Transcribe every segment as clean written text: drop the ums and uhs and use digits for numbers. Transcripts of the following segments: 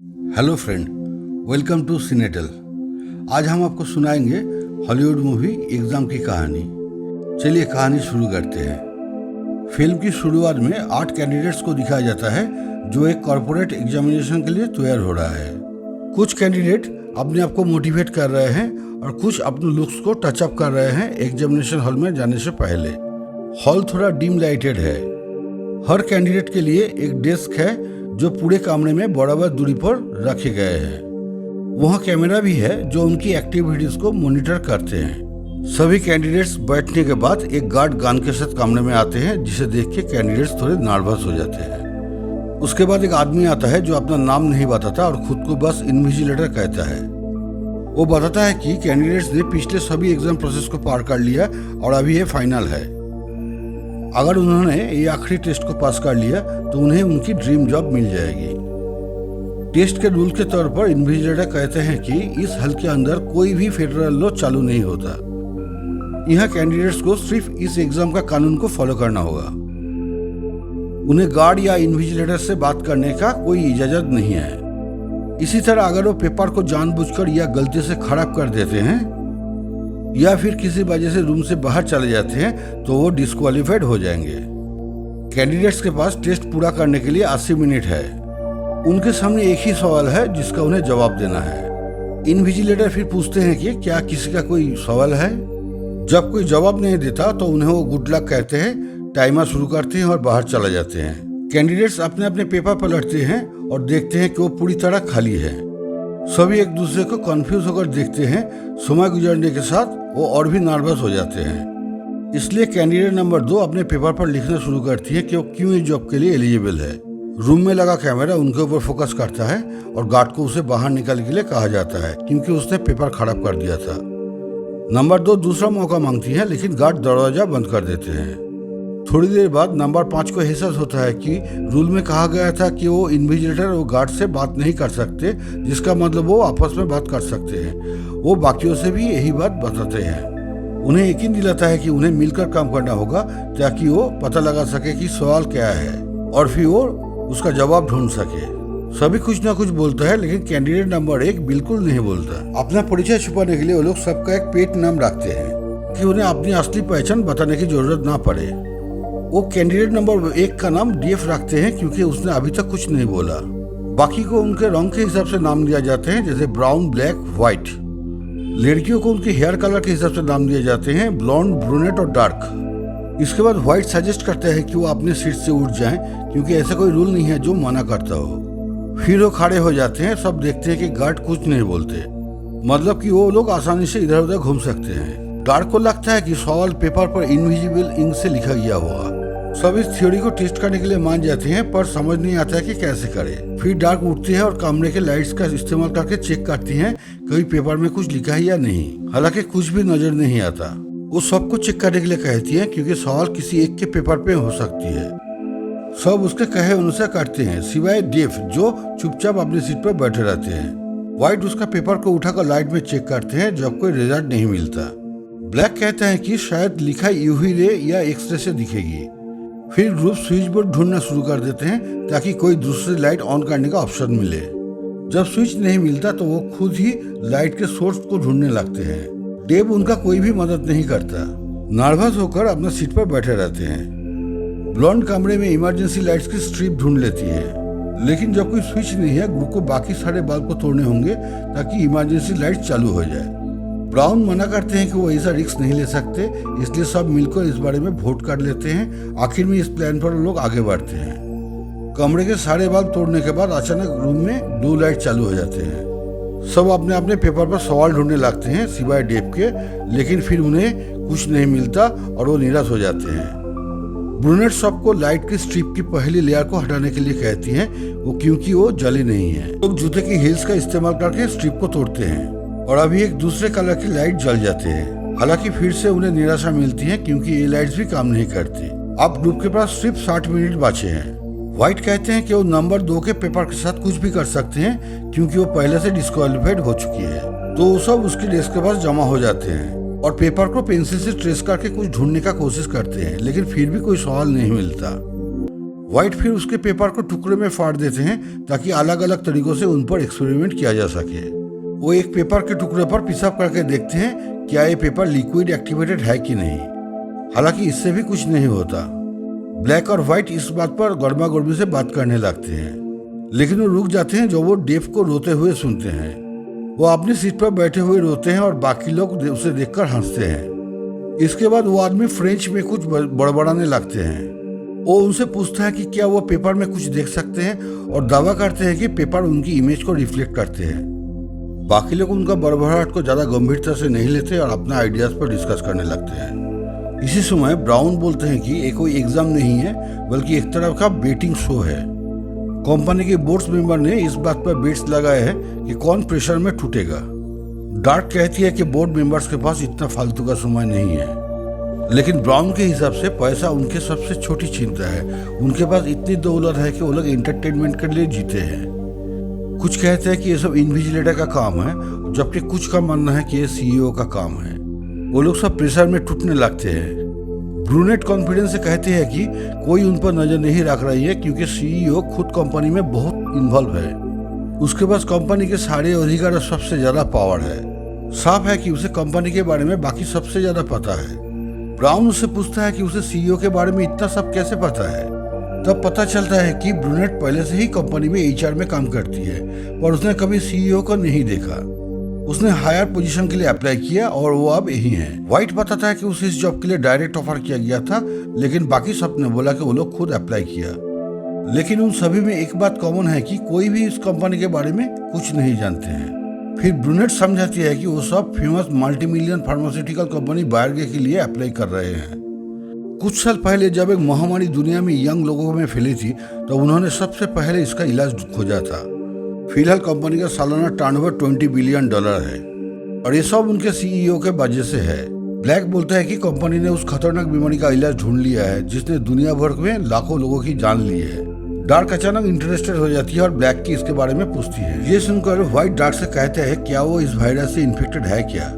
Hello friend, welcome to सिनेटल। आज हम आपको सुनाएंगे हॉलीवुड मूवी एग्जाम की कहानी। चलिए कहानी शुरू करते हैं। फिल्म की शुरुआत में 8 कैंडिडेट्स को दिखाया जाता है जो एक कॉर्पोरेट एग्जामिनेशन के लिए तैयार हो रहा है। कुछ कैंडिडेट अपने आप को मोटिवेट कर रहे हैं और कुछ अपने लुक्स को टचअप कर रहे हैं एग्जामिनेशन हॉल में जाने से पहले। हॉल थोड़ा डिम लाइटेड है। हर कैंडिडेट के लिए एक डेस्क है जो पूरे कमरे में बराबर दूरी पर रखे गए हैं। वहाँ कैमरा भी है जो उनकी एक्टिविटीज को मॉनिटर करते हैं। सभी कैंडिडेट्स बैठने के बाद एक गार्ड गन के साथ कमरे में आते हैं, जिसे देख के कैंडिडेट्स थोड़े नर्वस हो जाते हैं। उसके बाद एक आदमी आता है जो अपना नाम नहीं बताता और खुद को बस इन्विजिलेटर कहता है। वो बताता है कि कैंडिडेट्स ने पिछले सभी एग्जाम प्रोसेस को पार कर लिया और अभी ये फाइनल है। अगर उन्होंने ये आखिरी टेस्ट को पास कर लिया तो उन्हें उनकी ड्रीम जॉब मिल जाएगी। टेस्ट के रूल के तौर पर इन्विजिलेटर कहते हैं कि इस हल के अंदर कोई भी फेडरल लॉ चालू नहीं होता। यहाँ कैंडिडेट्स को सिर्फ इस एग्जाम का कानून को फॉलो करना होगा। उन्हें गार्ड या इन्विजिलेटर से बात करने का कोई इजाजत नहीं है। इसी तरह अगर वो पेपर को जानबूझकर या गलती से खराब कर देते हैं या फिर किसी वजह से रूम से बाहर चले जाते हैं तो वो डिस्क्वालीफाइड हो जाएंगे। कैंडिडेट्स के पास टेस्ट पूरा करने के लिए 80 मिनट है। उनके सामने एक ही सवाल है जिसका उन्हें जवाब देना है। इन्विजिलेटर फिर पूछते हैं कि क्या किसी का कोई सवाल है। जब कोई जवाब नहीं देता तो उन्हें वो गुड लक कहते हैं, टाइमर शुरू करते हैं और बाहर चले जाते हैं। कैंडिडेट्स अपने अपने पेपर पलटते हैं और देखते हैं कि वो पूरी तरह खाली है। सभी एक दूसरे को कंफ्यूज होकर देखते हैं। समय गुजरने के साथ वो और भी नर्वस हो जाते हैं। इसलिए कैंडिडेट नंबर 2 अपने पेपर पर लिखना शुरू करती है कि वो क्यों इस जॉब के लिए एलिजिबल है। रूम में लगा कैमरा उनके ऊपर फोकस करता है और गार्ड को उसे बाहर निकलने के लिए कहा जाता है क्योंकि उसने पेपर खराब कर दिया था। नंबर 2 दूसरा मौका मांगती है लेकिन गार्ड दरवाजा बंद कर देते हैं। थोड़ी देर बाद नंबर 5 को एहसास होता है कि रूल में कहा गया था कि वो इन्विजिलेटर और गार्ड से बात नहीं कर सकते, जिसका मतलब वो आपस में बात कर सकते हैं। वो बाकियों से भी यही बात बताते हैं। उन्हें यकीन दिलाता है कि उन्हें मिलकर काम करना होगा ताकि वो पता लगा सके कि सवाल क्या है और फिर वो उसका जवाब ढूंढ सके। सभी कुछ ना कुछ बोलता है लेकिन कैंडिडेट नंबर 1 बिल्कुल नहीं बोलता। अपना परिचय छुपाने के लिए वो लोग सबका एक पेट नाम रखते हैं कि उन्हें अपनी असली पहचान बताने की जरूरत ना पड़े। वो कैंडिडेट नंबर 1 का नाम डीएफ रखते हैं क्योंकि उसने अभी तक कुछ नहीं बोला। बाकी को उनके रंग के हिसाब से नाम दिया जाते हैं, जैसे ब्राउन, ब्लैक, व्हाइट। लड़कियों को उनके हेयर कलर के हिसाब से नाम दिए जाते हैं, ब्लॉन्ड, ब्रूनेट और डार्क। इसके बाद व्हाइट सजेस्ट करते हैं कि वो अपने सीट से उठ जाएं क्योंकि ऐसा कोई रूल नहीं है जो मना करता हो। फिर वो खड़े हो जाते हैं। सब देखते हैं कि गार्ड कुछ नहीं बोलते, मतलब कि वो लोग आसानी से इधर उधर घूम सकते हैं। गार्ड को लगता है कि सवाल पेपर पर इनविजिबल इंक से लिखा गया होगा। सब इस थ्योरी को टेस्ट करने के लिए मान जाते हैं पर समझ नहीं आता है कि कैसे करें। फिर डार्क उठती है और कमरे के लाइट्स का इस्तेमाल करके चेक करती हैं कहीं पेपर में कुछ लिखा है या नहीं। हालांकि कुछ भी नजर नहीं आता। वो सबको चेक करने के लिए कहती है क्योंकि सवाल किसी एक के पेपर पे हो सकती है। सब उसके कहे अनुसार करते हैं सिवाय डेफ जो चुपचाप अपनी सीट पर बैठे रहते हैं। व्हाइट उसका पेपर को उठाकर लाइट में चेक करते हैं जब कोई रिजल्ट नहीं मिलता। ब्लैक कहता है कि शायद लिखा यूवी रे या एक्सरे से दिखेगी। फिर ग्रुप स्विच बोर्ड ढूंढना शुरू कर देते हैं ताकि कोई दूसरी लाइट ऑन करने का ऑप्शन मिले। जब स्विच नहीं मिलता तो वो खुद ही लाइट के सोर्स को ढूंढने लगते हैं। डेव उनका कोई भी मदद नहीं करता। नर्वस होकर अपना सीट पर बैठे रहते हैं। ब्लॉन्ड कमरे में इमरजेंसी लाइट्स की स्ट्रिप ढूंढ लेती है लेकिन जब कोई स्विच नहीं है, ग्रुप को बाकी सारे बल्ब को तोड़ने होंगे ताकि इमरजेंसी लाइट चालू हो जाए। ब्राउन मना करते हैं कि वो ऐसा रिस्क नहीं ले सकते, इसलिए सब मिलकर इस बारे में वोट कर लेते हैं। आखिर में इस प्लान पर लोग आगे बढ़ते हैं। कमरे के सारे बल्ब तोड़ने के बाद अचानक रूम में 2 लाइट चालू हो जाते हैं। सब अपने अपने पेपर पर सवाल ढूंढने लगते हैं सिवाय डेव के, लेकिन फिर उन्हें कुछ नहीं मिलता और वो निराश हो जाते हैं। ब्रूनेट सबको लाइट की स्ट्रिप की पहली लेयर को हटाने के लिए कहती हैं, वो क्योंकि वो जली नहीं है। लोग जूते की हील्स का इस्तेमाल करके स्ट्रिप को तोड़ते हैं और अभी एक दूसरे कलर की लाइट जल जाते हैं। हालांकि फिर से उन्हें निराशा मिलती है क्योंकि ये लाइट्स भी काम नहीं करती। अब ग्रुप के पास सिर्फ 60 मिनट बचे हैं। व्हाइट कहते हैं कि वो नंबर 2 के पेपर के साथ कुछ भी कर सकते हैं क्योंकि वो पहले से डिस्क्वालीफाइड हो चुकी है। तो वो सब उसके डेस्क के पास जमा हो जाते हैं और पेपर को पेंसिल से ट्रेस करके कुछ ढूंढने का कोशिश करते हैं लेकिन फिर भी कोई सवाल नहीं मिलता। व्हाइट फिर उसके पेपर को टुकड़े में फाड़ देते हैं ताकि अलग अलग तरीकों से उन पर एक्सपेरिमेंट किया जा सके। वो एक पेपर के टुकड़े पर पेशाब करके देखते हैं क्या ये पेपर लिक्विड एक्टिवेटेड है कि नहीं। हालांकि इससे भी कुछ नहीं होता। ब्लैक और व्हाइट इस बात पर गर्मा गर्मी से बात करने लगते हैं, लेकिन वो रुक जाते हैं जब वो डेव को रोते हुए सुनते हैं। वो अपनी सीट पर बैठे हुए रोते हैं और बाकी लोग उसे देखकर हंसते हैं। इसके बाद वो आदमी फ्रेंच में कुछ बड़बड़ाने लगते हैं। वो उनसे पूछता है कि क्या वो पेपर में कुछ देख सकते हैं और दावा करते हैं कि पेपर उनकी इमेज को रिफ्लेक्ट करते हैं। बाकी लोग उनका बड़बड़ाहट को ज्यादा गंभीरता से नहीं लेते और अपना आइडियाज पर डिस्कस करने लगते हैं। इसी समय ब्राउन बोलते हैं कि ये कोई एग्जाम नहीं है बल्कि एक तरह का बेटिंग शो है। कंपनी के बोर्ड मेंबर ने इस बात पर बेट्स लगाए हैं कि कौन प्रेशर में टूटेगा। डार्क कहती है कि बोर्ड मेंबर्स के पास इतना फालतू का समय नहीं है, लेकिन ब्राउन के हिसाब से पैसा उनके सबसे छोटी चिंता है। उनके पास इतनी दौलत है कि वो लोग एंटरटेनमेंट के लिए जीते हैं। कुछ कहते हैं कि ये सब इन्विजिलेटर का काम है, जबकि कुछ का मानना है कि ये सीईओ का काम है। वो लोग सब प्रेशर में टूटने लगते हैं। ब्रूनेट कॉन्फिडेंस से कहते हैं कि कोई उन पर नजर नहीं रख रही है क्योंकि सीईओ खुद कंपनी में बहुत इन्वॉल्व है। उसके पास कंपनी के सारे अधिकार और सबसे ज्यादा पावर है। साफ है कि उसे कंपनी के बारे में बाकी सबसे ज्यादा पता है। ब्राउन उससे पूछता है कि उसे सीईओ के बारे में इतना सब कैसे पता है। तब पता चलता है कि ब्रूनेट पहले से ही कंपनी में एचआर में काम करती है, पर उसने कभी सीईओ को नहीं देखा। उसने हायर पोजीशन के लिए अप्लाई किया और वो अब यही है। व्हाइट बताता है कि उसे इस जॉब के लिए डायरेक्ट ऑफर किया गया था, लेकिन बाकी सब ने बोला कि वो लोग खुद अप्लाई किया। लेकिन उन सभी में एक बात कॉमन है कि कोई भी इस कंपनी के बारे में कुछ नहीं जानते हैं। फिर ब्रूनेट समझाती है कि वो सब फेमस मल्टीमिलियन फार्मास्यूटिकल कंपनी बायरगे के लिए अप्लाई कर रहे हैं। कुछ साल पहले जब एक महामारी दुनिया में यंग लोगों में फैली थी तो उन्होंने सबसे पहले इसका इलाज खोजा था। फिलहाल कंपनी का सालाना टर्नओवर $20 बिलियन है और ये सब उनके सीईओ के वजह से है। ब्लैक बोलता है कि कंपनी ने उस खतरनाक बीमारी का इलाज ढूंढ लिया है जिसने दुनिया भर में लाखों लोगों की जान ली है। डार्क अचानक इंटरेस्टेड हो जाती है और ब्लैक की इसके बारे में पूछती है। ये सुनकर व्हाइट डार्क से कहते हैं क्या वो इस वायरस से इन्फेक्टेड है क्या।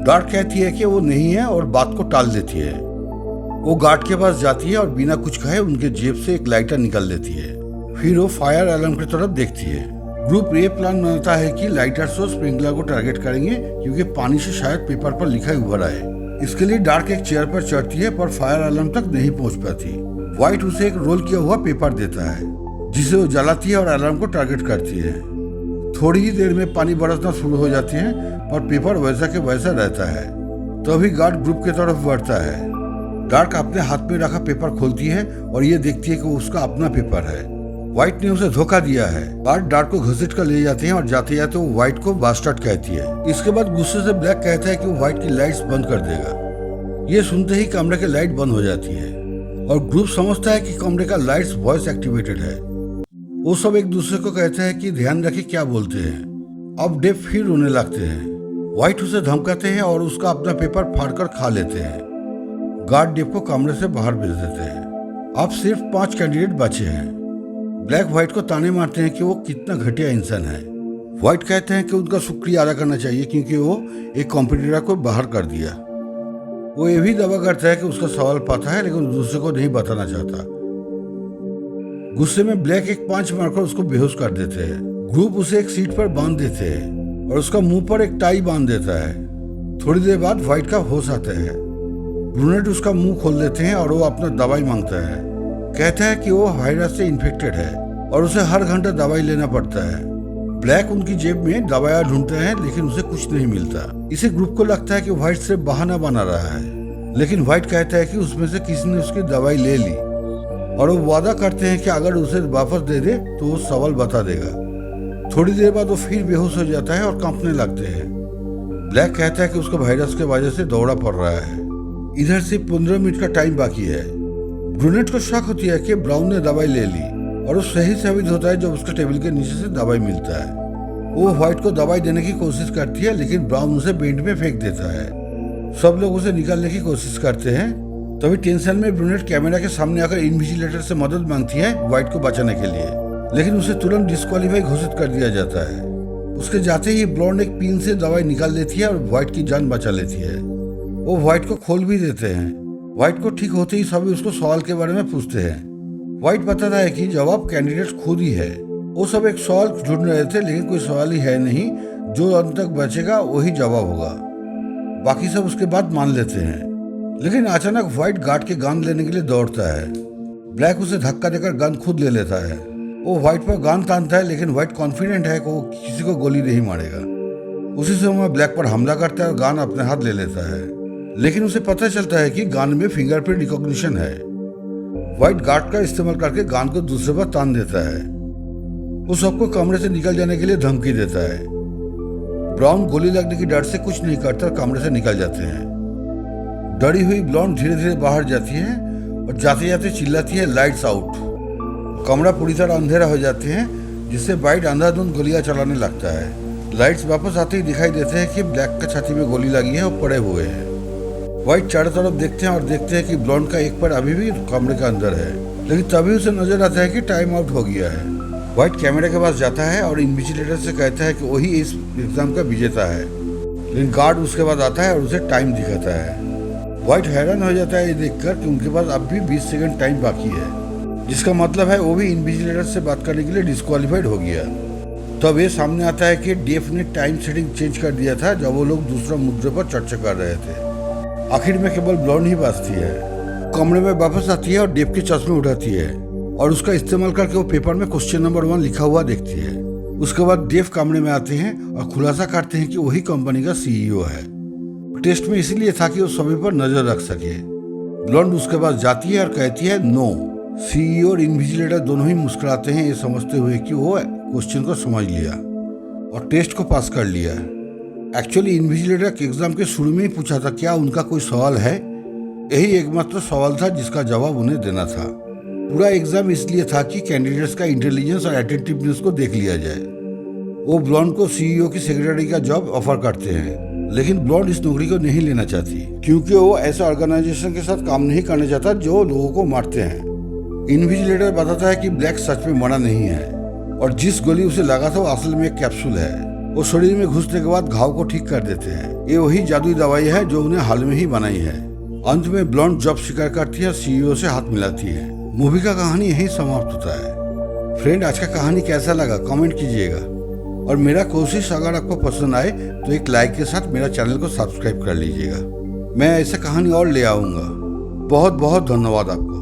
डार्क कहती है कि वो नहीं है और बात को टाल देती है। वो गार्ड के पास जाती है और बिना कुछ कहे उनके जेब से एक लाइटर निकाल देती है। फिर वो फायर अलार्म की तरफ देखती है। ग्रुप ये प्लान बनाता है कि लाइटर से स्प्रिंकलर को टारगेट करेंगे क्योंकि पानी से शायद पेपर पर लिखा उभर आए। इसके लिए डार्क एक चेयर पर चढ़ती है पर फायर अलार्म तक नहीं पहुंच पाती। व्हाइट उसे एक रोल किया हुआ पेपर देता है जिसे वो जलाती है और अलार्म को टारगेट करती है। थोड़ी ही देर में पानी बरसना शुरू हो जाती है पर पेपर वैसा के वैसा रहता है। तभी गार्ड ग्रुप की तरफ बढ़ता है। डार्क अपने हाथ में रखा पेपर खोलती है और ये देखती है कि उसका अपना पेपर है। व्हाइट ने उसे धोखा दिया है। गार्ड डार्क को घसीट कर ले जाते हैं और जाते जाते वो व्हाइट को बास्टर्ड कहती है। इसके बाद गुस्से से ब्लैक कहता है कि वो व्हाइट की लाइट्स बंद कर देगा। ये सुनते ही कमरे की लाइट बंद हो जाती है और ग्रुप समझता है कि कमरे का लाइट्स वॉइस एक्टिवेटेड है। वो सब एक दूसरे को कहते हैं कि ध्यान रखे क्या बोलते हैं। अब डेव फिर रोने लगते हैं। व्हाइट उसे धमकाते हैं और उसका अपना पेपर फाड़कर खा लेते हैं। गार्ड डेव को कमरे से बाहर भेज देते हैं। अब सिर्फ 5 कैंडिडेट बचे हैं। ब्लैक व्हाइट को ताने मारते हैं कि वो कितना घटिया इंसान है। व्हाइट कहते हैं कि उनका शुक्रिया अदा करना चाहिए क्योंकि वो एक कॉम्पिटिटर को बाहर कर दिया। वो ये भी दावा करता है कि उसका सवाल पता है लेकिन दूसरे को नहीं बताना चाहता। गुस्से में ब्लैक एक पंच मारकर उसको बेहोश कर देते हैं। ग्रुप उसे एक सीट पर बांध देते हैं और उसका मुंह पर एक टाई बांध देता है। थोड़ी देर बाद व्हाइट का होश आता है। ब्रूनेट उसका मुंह खोल देते हैं और वो अपना दवाई मांगता है। कहता है कि वो वायरस से इन्फेक्टेड है और उसे हर घंटा दवाई लेना पड़ता है। ब्लैक उनकी जेब में दवाइयां ढूंढते हैं लेकिन उसे कुछ नहीं मिलता। इसे ग्रुप को लगता है कि व्हाइट सिर्फ बहाना बना रहा है, लेकिन व्हाइट कहता है कि उसमें से किसी ने उसकी दवाई ले ली और वो वादा करते हैं कि अगर उसे वापस दे दे तो वो सवाल बता देगा। थोड़ी देर बाद वो फिर बेहोश हो जाता है और कांपने लगते हैं। ब्लैक कहता है कि उसको वायरस के वजह से दौड़ा पड़ रहा है। इधर से 15 मिनट का टाइम बाकी है। ब्रूनेट को शक होती है कि ब्राउन ने दवाई ले ली और वो सही साबित होता है जब उसके टेबल के नीचे से दवाई मिलता है। वो व्हाइट को दवाई देने की कोशिश करती है लेकिन ब्राउन उसे बेंच में फेंक देता है। सब लोग उसे निकालने की कोशिश करते हैं। तभी टेंशन में ब्रूनेट कैमरा के सामने आकर इन्विजिलेटर से मदद मांगती है व्हाइट को बचाने के लिए, लेकिन उसे तुरंत डिस्क्वालीफाई घोषित कर दिया जाता है। उसके जाते ही ब्लॉन्ड एक पिन से दवाई निकाल लेती है और व्हाइट की जान बचा लेती है। वो व्हाइट को खोल भी देते हैं। व्हाइट को ठीक होते ही सभी उसको सवाल के बारे में पूछते हैं। व्हाइट बताता है कि जवाब कैंडिडेट खुद ही है। वो सब एक सवाल ढूंढ रहे थे, लेकिन कोई सवाल ही है नहीं। जो अंत तक बचेगा वही जवाब होगा। बाकी सब उसके बाद मान लेते हैं। लेकिन अचानक व्हाइट गार्ड के गन लेने के लिए दौड़ता है। ब्लैक उसे धक्का देकर गन खुद ले लेता है। वो व्हाइट पर गन तानता है, लेकिन व्हाइट कॉन्फिडेंट है कि वो किसी को गोली नहीं मारेगा। उसी समय ब्लैक पर हमला करता है और गन अपने हाथ ले लेता है। लेकिन उसे पता चलता है कि गन में फिंगरप्रिंट रिकॉग्निशन है। व्हाइट गार्ड का इस्तेमाल करके गन को दूसरे पर तान देता है। वो सबको कमरे से निकल जाने के लिए धमकी देता है। ब्राउन गोली लगने की डर से कुछ नहीं करता, कमरे से निकल जाते हैं। डरी हुई ब्लॉन्ड धीरे धीरे बाहर जाती है और जाते जाते चिल्लाती है, लाइट्स आउट। कमरा पूरी तरह अंधेरा हो जाते हैं, जिससे व्हाइट अंधाधुंध गोलियां चलाने लगता है। लाइट्स वापस आते ही दिखाई देते हैं कि ब्लैक का छाती में गोली लगी है और पड़े हुए हैं। व्हाइट चारों तरफ देखते हैं और देखते हैं कि ब्लॉन्ड का एक पैर अभी भी कमरे के अंदर है, लेकिन तभी उसे नजर आता है कि टाइम आउट हो गया है। व्हाइट कैमरे के पास जाता है और इन्विजिलेटर से कहता है कि वही इस एग्जाम का विजेता है, लेकिन गार्ड उसके बाद आता है और उसे टाइम दिखाता है। व्हाइट हैरान हो जाता है ये देखकर कि उनके पास अब भी 20 सेकंड टाइम बाकी है, जिसका मतलब है वो भी इन्विजिलेटर से बात करने के लिए डिस्क्वालीफाइड हो गया। तब ये सामने आता है कि डेफ ने टाइम सेटिंग चेंज कर दिया था जब वो लोग दूसरा मुद्दे पर चर्चा कर रहे थे। आखिर में केवल ब्लॉन्ड ही बचती है। कमरे में वापस आती है और डेफ के चश्मे उठाती है और उसका इस्तेमाल करके वो पेपर में क्वेश्चन नंबर 1 लिखा हुआ देखती है। उसके बाद डेफ कमरे में आते हैं और खुलासा करते हैं कि वही कंपनी का सीईओ है। टेस्ट में इसीलिए था कि वो सभी पर नजर रख सके। ब्लॉन्ड उसके पास जाती है और कहती है नो। सीईओ और इन्विजिलेटर दोनों ही मुस्कुराते हैं, ये समझते हुए कि वो क्वेश्चन को समझ लिया और टेस्ट को पास कर लिया। एक्चुअली इन्विजिलेटर के एग्जाम के शुरू में ही पूछा था क्या उनका कोई सवाल है। यही एकमात्र सवाल था जिसका जवाब उन्हें देना था। पूरा एग्जाम इसलिए था कि कैंडिडेट्स का इंटेलिजेंस और एटेंटिवनेस को देख लिया जाए। वो ब्लॉन्ड को सीईओ की सेक्रेटरी का जॉब ऑफर करते हैं, लेकिन ब्लॉन्ड इस नौकरी को नहीं लेना चाहती क्योंकि वो ऐसा ऑर्गेनाइजेशन के साथ काम नहीं करना चाहता जो लोगों को मारते हैं। इन्विजिलेटर बताता है कि ब्लैक सच में मरा नहीं है और जिस गोली उसे लगा था वो असल में एक कैप्सूल है। वो शरीर में घुसने के बाद घाव को ठीक कर देते हैं। ये वही जादुई दवाई है जो उन्हें हाल में ही बनाई है। अंत में ब्लॉन्ड जॉब स्वीकार करती है और सीईओ से हाथ मिलाती है। मूवी का कहानी यही समाप्त होता है। फ्रेंड, आज का कहानी कैसा लगा कमेंट कीजिएगा और मेरा कोशिश अगर आपको पसंद आए तो एक लाइक के साथ मेरा चैनल को सब्सक्राइब कर लीजिएगा। मैं ऐसा कहानी और ले आऊंगा। बहुत बहुत धन्यवाद आपको।